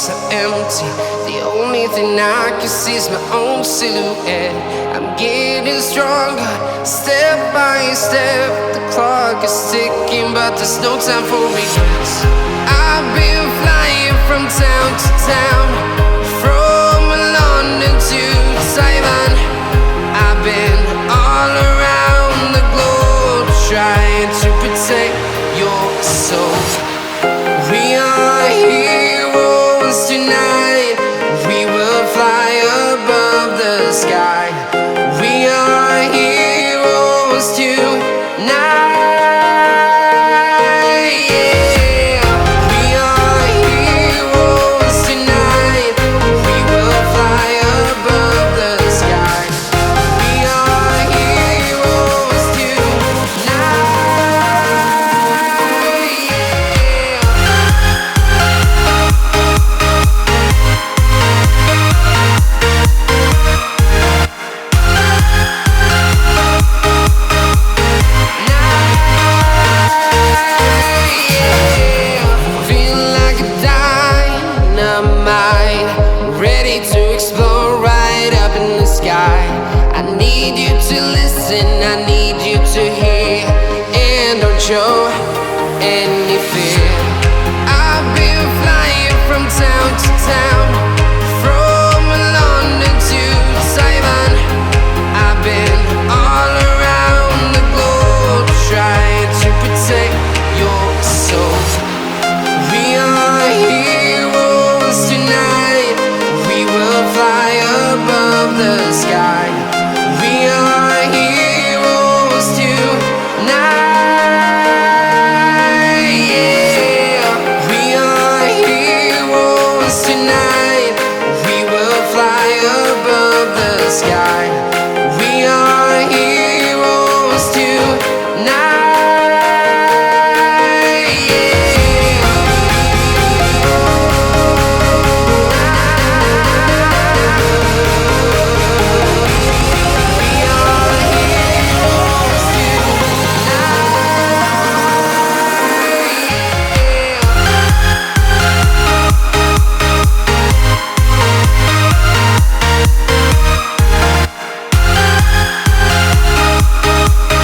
so empty. The only thing I can see is my own silhouette. I'm getting stronger, step by step. The clock is ticking, but there's no time for regrets. I've been flying from town to town, from London to Taiwan. I've been all around the globe, trying to protect your soul. We are heroes tonight. We will fly above the sky. We are heroes tonight. Yeah. We are heroes tonight. We will fly above the sky. We are heroes tonight. Ready to explore right up in the sky. I need you to listen, I need